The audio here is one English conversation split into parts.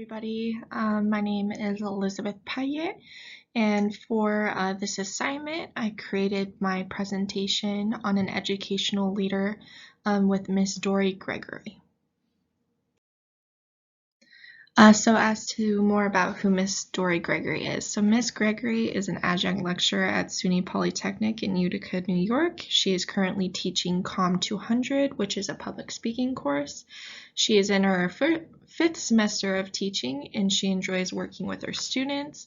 everybody. My name is Elizabeth Payet, and for this assignment, I created my presentation on an educational leader with Miss Dorrie Gregory. So as to more about who Miss Dorrie Gregory is. So Miss Gregory is an adjunct lecturer at SUNY Polytechnic in Utica, New York. She is currently teaching COM 200, which is a public speaking course. She is in her fifth semester of teaching, and she enjoys working with her students.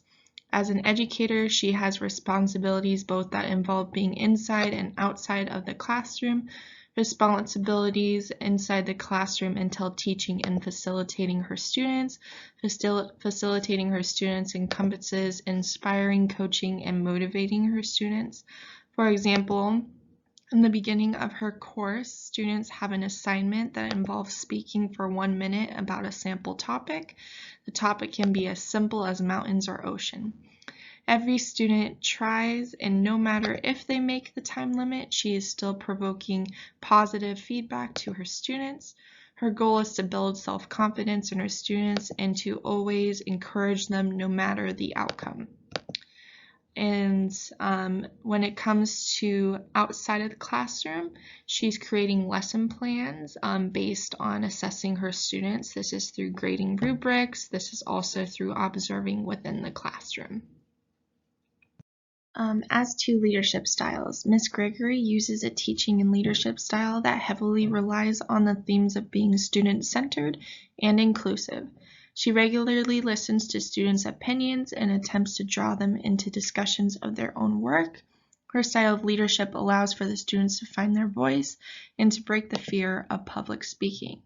As an educator, she has responsibilities both that involve being inside and outside of the classroom. Responsibilities inside the classroom entail teaching and facilitating her students. Facilitating her students encompasses inspiring, coaching, and motivating her students. For example, in the beginning of her course, students have an assignment that involves speaking for 1 minute about a sample topic. The topic can be as simple as mountains or ocean. Every student tries, and no matter if they make the time limit, she is still provoking positive feedback to her students. Her goal is to build self-confidence in her students and to always encourage them no matter the outcome. And when it comes to outside of the classroom, she's creating lesson plans based on assessing her students. This is through grading rubrics. This is also through observing within the classroom. As to leadership styles, Miss Gregory uses a teaching and leadership style that heavily relies on the themes of being student-centered and inclusive. She regularly listens to students' opinions and attempts to draw them into discussions of their own work. Her style of leadership allows for the students to find their voice and to break the fear of public speaking.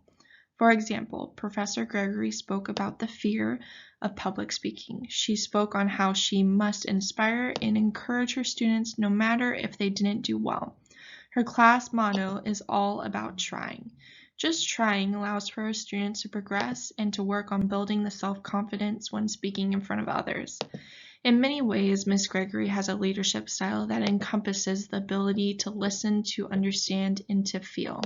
For example, Professor Gregory spoke about the fear of public speaking. She spoke on how she must inspire and encourage her students no matter if they didn't do well. Her class motto is all about trying. Just trying allows for her students to progress and to work on building the self-confidence when speaking in front of others. In many ways, Miss Gregory has a leadership style that encompasses the ability to listen, to understand, and to feel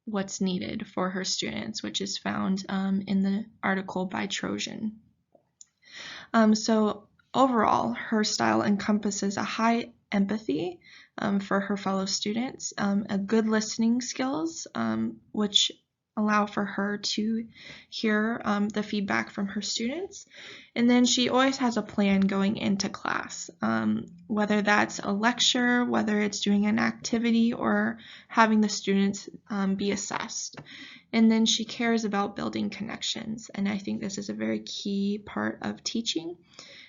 what's needed for her students, which is found in the article by Trojan. So overall, her style encompasses a high empathy for her fellow students, a good listening skills, which allow for her to hear the feedback from her students. And then she always has a plan going into class, whether that's a lecture, whether it's doing an activity, or having the students be assessed. And then she cares about building connections. And I think this is a very key part of teaching.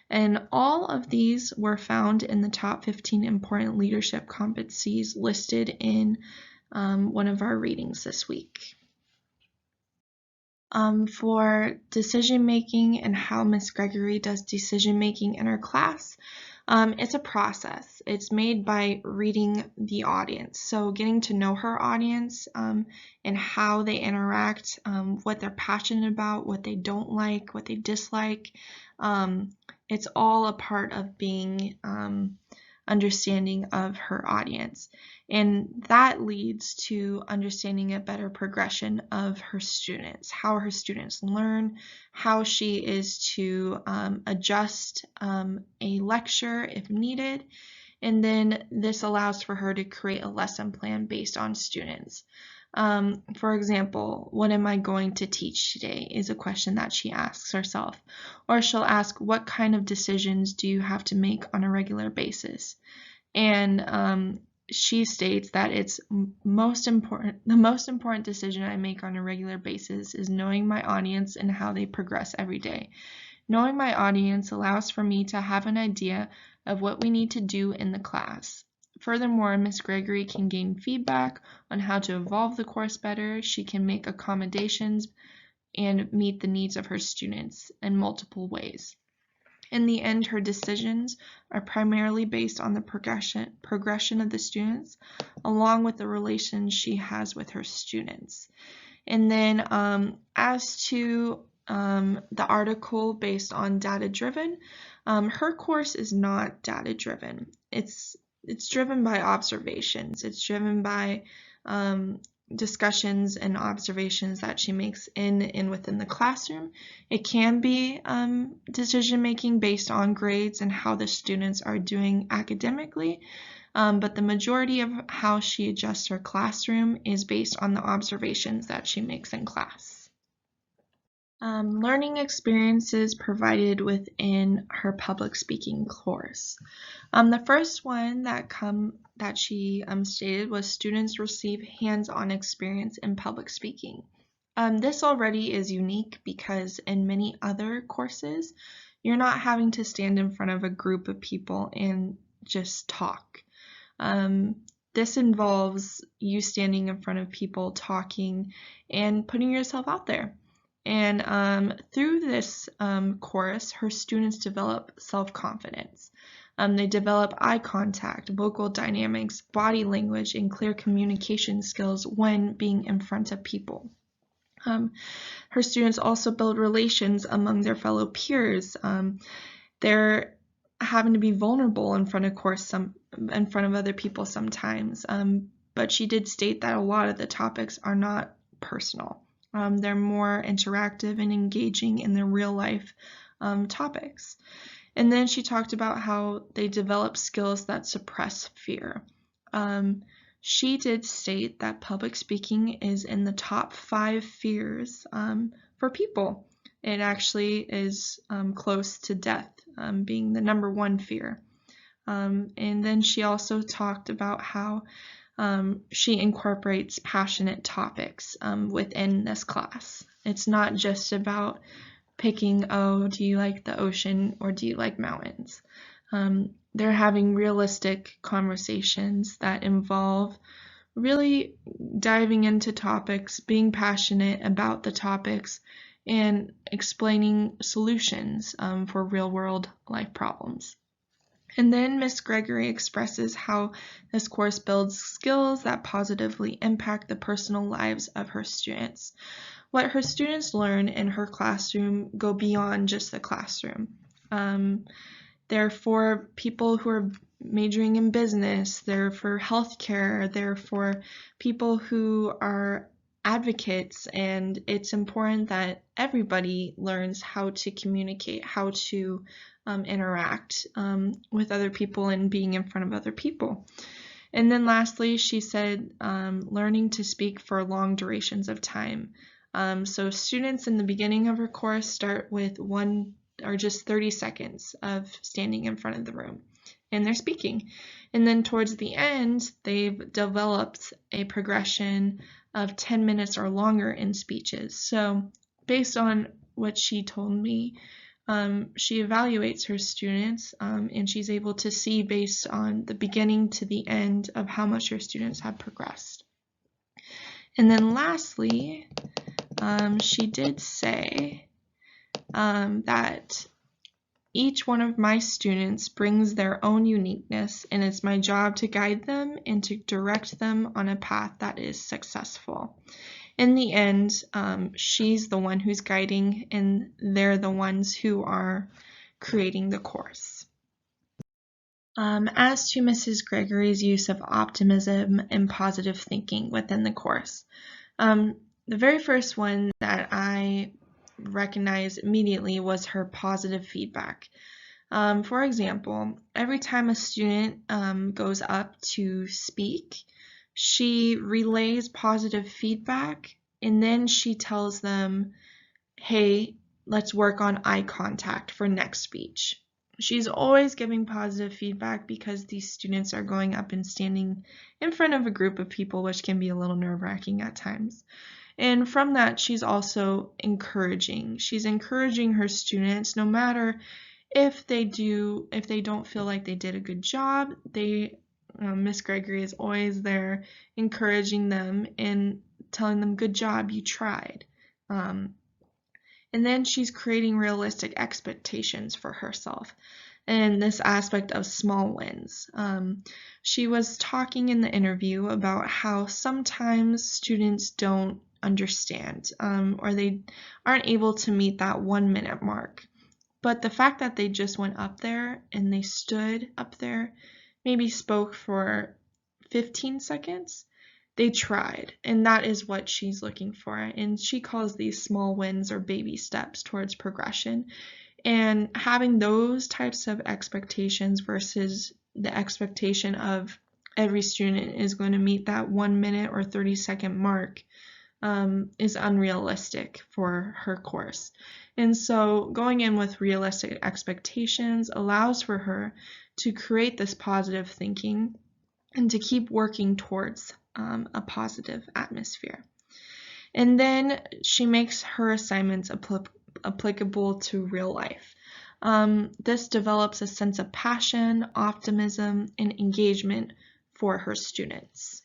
And all of these were found in the top 15 important leadership competencies listed in one of our readings this week. For decision making and how Miss Gregory does decision making in her class, it's a process. It's made by reading the audience. So getting to know her audience and how they interact, what they're passionate about, what they don't like, what they dislike. It's all a part of being understanding of her audience. And that leads to understanding a better progression of her students, how her students learn, how she is to adjust a lecture if needed. And then this allows for her to create a lesson plan based on students. For example, what am I going to teach today is a question that she asks herself. Or she'll ask, what kind of decisions do you have to make on a regular basis? And she states that the most important decision I make on a regular basis is knowing my audience and how they progress every day. Knowing my audience allows for me to have an idea of what we need to do in the class. Furthermore, Ms. Gregory can gain feedback on how to evolve the course better. She can make accommodations and meet the needs of her students in multiple ways. In the end, her decisions are primarily based on the progression of the students, along with the relations she has with her students. And then as to the article based on data-driven, her course is not data-driven. It's driven by observations. It's driven by discussions and observations that she makes in and within the classroom. It can be decision making based on grades and how the students are doing academically, but the majority of how she adjusts her classroom is based on the observations that she makes in class. Learning experiences provided within her public speaking course. The first one that she stated was students receive hands-on experience in public speaking. This already is unique because in many other courses, you're not having to stand in front of a group of people and just talk. This involves you standing in front of people, talking, and putting yourself out there. And through this course, her students develop self-confidence. They develop eye contact, vocal dynamics, body language, and clear communication skills when being in front of people. Her students also build relations among their fellow peers. They're having to be vulnerable in front of other people sometimes. But she did state that a lot of the topics are not personal. They're more interactive and engaging in their real life topics. And then she talked about how they develop skills that suppress fear. She did state that public speaking is in the top 5 fears for people. It actually is close to death being the number 1 fear. And then she also talked about how she incorporates passionate topics within this class. It's not just about picking, oh, do you like the ocean or do you like mountains? They're having realistic conversations that involve really diving into topics, being passionate about the topics, and explaining solutions for real-world life problems. And then Miss Gregory expresses how this course builds skills that positively impact the personal lives of her students. What her students learn in her classroom go beyond just the classroom. They're for people who are majoring in business, they're for healthcare, they're for people who are advocates, and it's important that everybody learns how to communicate, how to interact with other people and being in front of other people. And then lastly, she said learning to speak for long durations of time. So students in the beginning of her course start with 1 or just 30 seconds of standing in front of the room and they're speaking. And then towards the end, they've developed a progression of 10 minutes or longer in speeches. So based on what she told me, she evaluates her students and she's able to see based on the beginning to the end of how much her students have progressed. And then lastly, she did say that each one of my students brings their own uniqueness, and it's my job to guide them and to direct them on a path that is successful. In the end, she's the one who's guiding, and they're the ones who are creating the course. As to Mrs. Gregory's use of optimism and positive thinking within the course, the very first one that I recognized immediately was her positive feedback. For example, every time a student goes up to speak, she relays positive feedback and then she tells them, hey, let's work on eye contact for next speech. She's always giving positive feedback because these students are going up and standing in front of a group of people, which can be a little nerve-wracking at times. And from that, she's also encouraging. She's encouraging her students, no matter if they don't feel like they did a good job, Miss Gregory is always there encouraging them and telling them, good job, you tried. And then she's creating realistic expectations for herself and this aspect of small wins. She was talking in the interview about how sometimes students don't understand or they aren't able to meet that 1 minute mark. But the fact that they just went up there and they stood up there, maybe spoke for 15 seconds, they tried, and that is what she's looking for. And she calls these small wins or baby steps towards progression. And having those types of expectations versus the expectation of every student is going to meet that 1 minute or 30-second mark is unrealistic for her course. And so going in with realistic expectations allows for her to create this positive thinking and to keep working towards a positive atmosphere. And then she makes her assignments applicable to real life. This develops a sense of passion, optimism, and engagement for her students.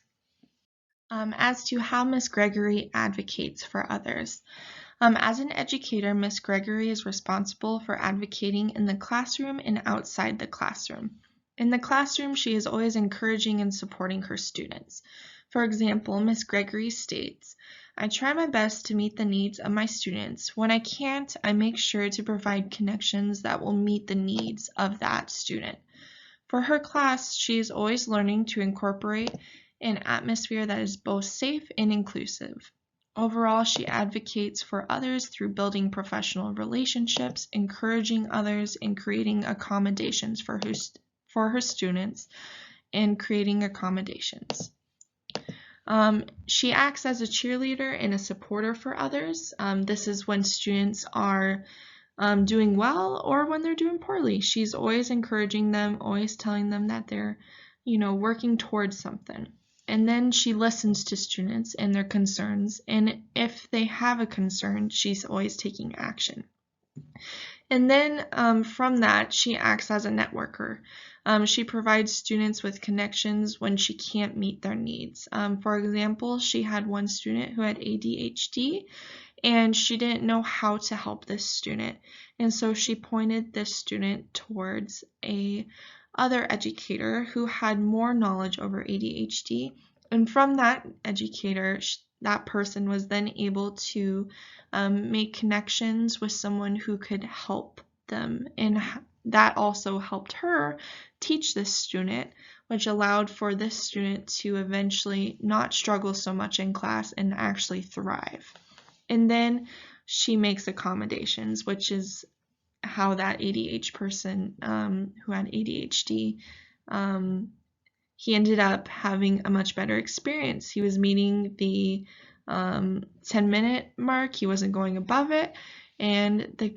As to how Miss Gregory advocates for others. As an educator, Miss Gregory is responsible for advocating in the classroom and outside the classroom. In the classroom, she is always encouraging and supporting her students. For example, Miss Gregory states, "I try my best to meet the needs of my students. When I can't, I make sure to provide connections that will meet the needs of that student." For her class, she is always learning to incorporate an atmosphere that is both safe and inclusive. Overall, she advocates for others through building professional relationships, encouraging others, and creating accommodations for her students, and creating accommodations. She acts as a cheerleader and a supporter for others. This is when students are doing well or when they're doing poorly. She's always encouraging them, always telling them that they're, working towards something. And then she listens to students and their concerns, and if they have a concern, she's always taking action. And then from that, she acts as a networker. She provides students with connections when she can't meet their needs. For example, she had one student who had ADHD, and she didn't know how to help this student. And so she pointed this student towards a other educator who had more knowledge over ADHD. And from that educator, that person was then able to make connections with someone who could help them. And that also helped her teach this student, which allowed for this student to eventually not struggle so much in class and actually thrive. And then she makes accommodations, which is how that ADHD person who had ADHD, he ended up having a much better experience. He was meeting the 10-minute mark. He wasn't going above it. And the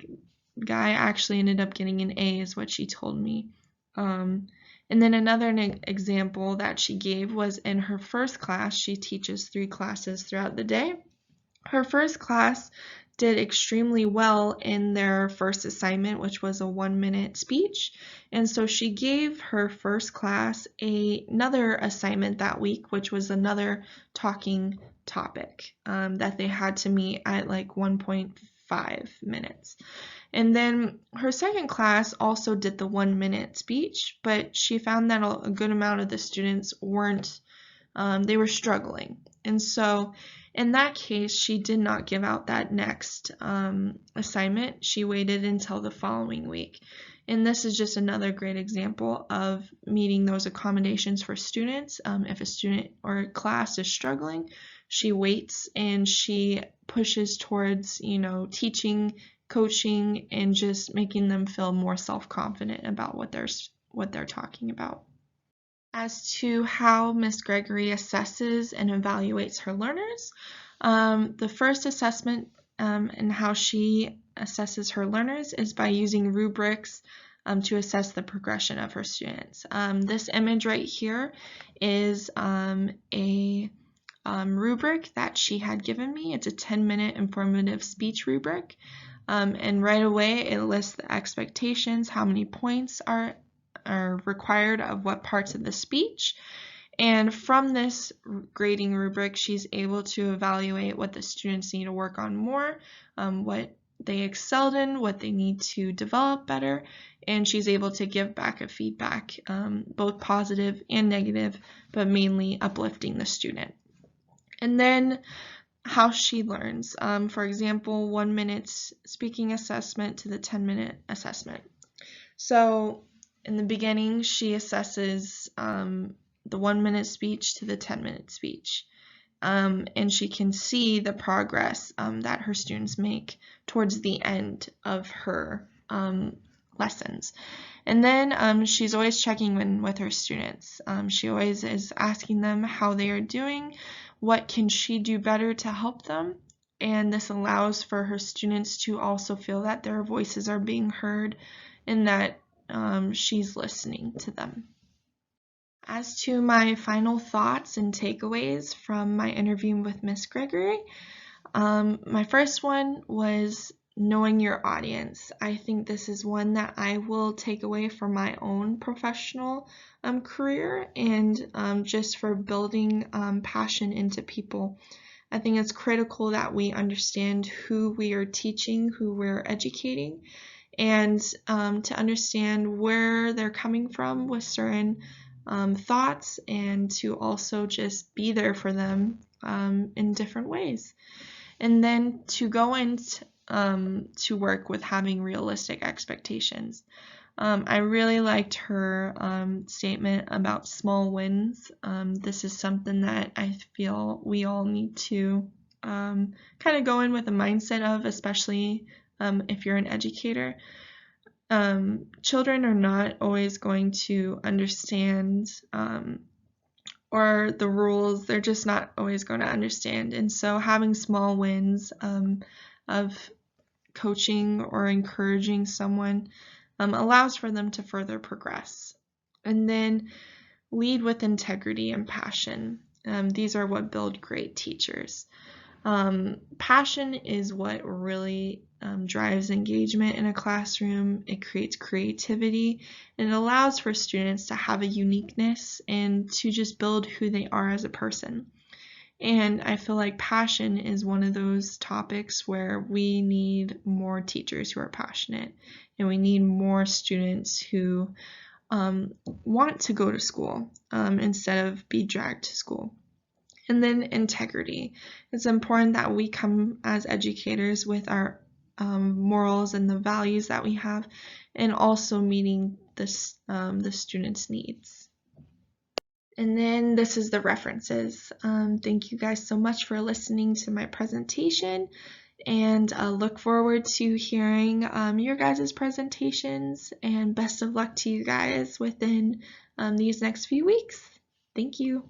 guy actually ended up getting an A, is what she told me. And then another example that she gave was in her first class. She teaches 3 classes throughout the day. Her first class did extremely well in their first assignment, which was a 1-minute speech. And so she gave her first class another assignment that week, which was another talking topic that they had to meet at like 1.5 minutes. And then her second class also did the 1-minute speech, but she found that a good amount of the students they were struggling. And so in that case, she did not give out that next assignment. She waited until the following week. And this is just another great example of meeting those accommodations for students. If a student or a class is struggling, she waits and she pushes towards, teaching, coaching, and just making them feel more self-confident about what they're talking about. As to how Miss Gregory assesses and evaluates her learners, the first assessment and how she assesses her learners is by using rubrics to assess the progression of her students. This image right here is a rubric that she had given me. It's a 10-minute informative speech rubric. And right away it lists the expectations, how many points are required of what parts of the speech. And from this grading rubric, she's able to evaluate what the students need to work on more, what they excelled in, what they need to develop better, and she's able to give back a feedback, both positive and negative, but mainly uplifting the student. And then how she learns. For example, 1-minute speaking assessment to the 10-minute assessment. So in the beginning, she assesses the 1-minute speech to the 10-minute speech. and she can see the progress that her students make towards the end of her lessons. And then she's always checking in with her students. She always is asking them how they are doing, what can she do better to help them, and this allows for her students to also feel that their voices are being heard and that she's listening to them. As to my final thoughts and takeaways from my interview with Miss Gregory, my first one was knowing your audience. I think this is one that I will take away for my own professional career and just for building passion into people. I think it's critical that we understand who we are teaching, who we're educating, and to understand where they're coming from with certain thoughts, and to also just be there for them in different ways. And then to go into to work with having realistic expectations. I really liked her statement about small wins. This is something that I feel we all need to kind of go in with a mindset of, especially if you're an educator. Children are not always going to understand or the rules. They're just not always going to understand. And so having small wins of coaching or encouraging someone allows for them to further progress. And then lead with integrity and passion. These are what build great teachers. Passion is what really drives engagement in a classroom. It creates creativity, and it allows for students to have a uniqueness and to just build who they are as a person. And I feel like passion is one of those topics where we need more teachers who are passionate, and we need more students who want to go to school instead of be dragged to school. And then integrity. It's important that we come as educators with our morals and the values that we have, and also meeting the students' needs. And then this is the references. Thank you guys so much for listening to my presentation, and look forward to hearing your guys' presentations, and best of luck to you guys within these next few weeks. Thank you.